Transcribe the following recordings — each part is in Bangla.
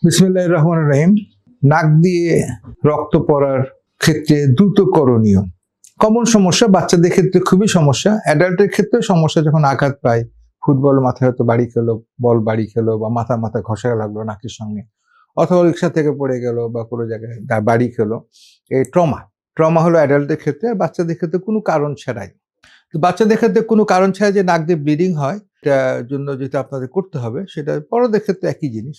বিসমিল্লাহির রহমানির রহিম। নাক দিয়ে রক্ত পড়ার ক্ষেত্রে দ্রুত করণীয়। কমন সমস্যা, বাচ্চাদের ক্ষেত্রে খুবই সমস্যা, অ্যাডাল্টের ক্ষেত্রে সমস্যা। যখন আঘাত পায়, ফুটবল মাথায় হয়তো বাড়ি খেলো, বল বাড়ি খেলো, বা মাথা ঘষা লাগলো নাকের সঙ্গে, অথবা রিক্সা থেকে পড়ে গেল, বা কোনো জায়গায় বাড়ি খেলো, এই ট্রমা হলো অ্যাডাল্টের ক্ষেত্রে। আর বাচ্চাদের ক্ষেত্রে কোনো কারণ ছাড়াই, তো বাচ্চাদের ক্ষেত্রে কোনো কারণ ছাড়া যে নাক দিয়ে ব্লিডিং হয়, এটার জন্য যেটা আপনাদের করতে হবে, সেটা বড়দের ক্ষেত্রে একই জিনিস।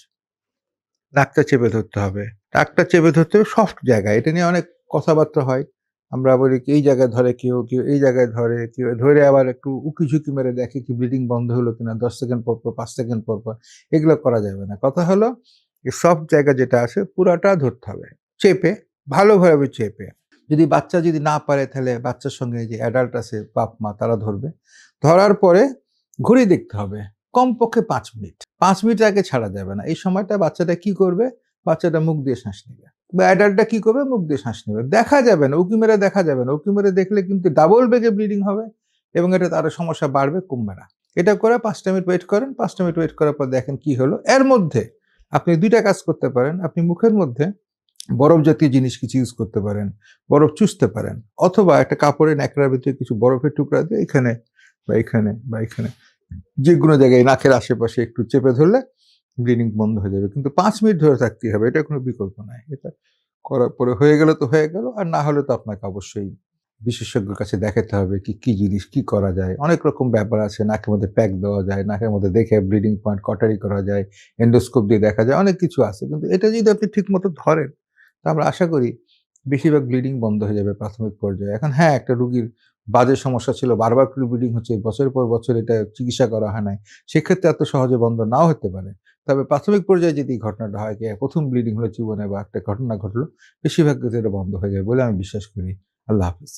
নাকটা চেপে ধরতে হবে। নাকটা চেপে ধরতে হবে সফট জায়গায়। এটা নিয়ে অনেক কথাবার্তা হয়। আমরা বলি কি এই জায়গায় ধরে কেউ এই জায়গায় ধরে, কেউ ধরে আবার একটু উকি-ঝুঁকি মেরে দেখে কি ব্লিডিং বন্ধ হলো কিনা, ১০ সেকেন্ড পর, ৫ সেকেন্ড পর। এগুলো করা যাবে না। কথা হলো এই সফট জায়গা যেটা আছে পুরাটা ধরতে হবে। চেপে, ভালোভাবে চেপে। বাচ্চা যদি না পারে, তাহলে বাচ্চার সঙ্গে যে অ্যাডাল্ট আছে বাপ-মা, তারা ধরবে। ধরার পরে ঘড়ি দেখতে হবে। কমপক্ষে ৫ মিনিট। ৫ মিনিট আগে ছাড়া যাবে না। এই সময়টা বাচ্চাটা কি করবে? বাচ্চাটা মুখ দিয়ে শ্বাস নেবে, বা অ্যাডাল্টটা কি করবে? মুখ দিয়ে শ্বাস নেবে। দেখা যাবে না, উঁকি মেরে দেখা যাবে না। উঁকি মেরে দেখলে কিন্তু ডাবল বেগে ব্লিডিং হবে, এবং এটা আরো সমস্যা বাড়বে, কমবে না। এটা করে ৫টা মিনিট ওয়েট করেন। ৫টা মিনিট ওয়েট করার পর দেখেন কি হলো। এর মধ্যে আপনি ২ টা কাজ করতে পারেন। আপনি মুখের মধ্যে বরফ জাতীয় জিনিস কিছু ইউজ করতে পারেন, বরফ চুষতে পারেন, অথবা একটা কাপড়ের ন্যাকড়ার ভিতরে কিছু বরফের টুকরা দিয়ে এখানে বা এখানে যে কোনো জায়গায় নাকের আশেপাশে একটু চেপে ধরলে ব্লিডিং বন্ধ হয়ে যাবে। কিন্তু ৫ মিনিট ধরে থাকতেই হবে, এটা কোনো বিকল্প নাই। এটা করার পরে হয়ে গেলে তো হয়ে গেল, আর না হলে তো আপনাকে অবশ্যই বিশেষজ্ঞের কাছে দেখাতে হবে কি জিনিস, কি করা যায়। অনেক রকম ব্যাপার আছে। নাকের মধ্যে প্যাক দেওয়া যায়, নাকের মধ্যে দেখে ব্লিডিং পয়েন্ট কটারি করা যায়, এন্ডোস্কোপ দিয়ে দেখা যায়, অনেক কিছু আছে। কিন্তু এটা যদি আপনি ঠিকমতো ধরেন, তো আমরা আশা করি বেশিরভাগ ব্লিডিং বন্ধ হয়ে যাবে প্রাথমিক পর্যায়ে। এখন হ্যাঁ, একটা রুগীর বাজে সমস্যা ছিল, বারবার করে ব্লিডিং হচ্ছে, বছরের পর বছর এটা চিকিৎসা করা হয় নাই, সেক্ষেত্রে এত সহজে বন্ধ নাও হতে পারে। তবে প্রাথমিক পর্যায়ে যদি ঘটনাটা হয়, যে প্রথম ব্লিডিং হলো জীবনে, বা একটা ঘটনা ঘটলো, বেশিরভাগ ক্ষেত্রে এটা বন্ধ হয়ে যায় বলে আমি বিশ্বাস করি। আল্লাহ হাফেজ।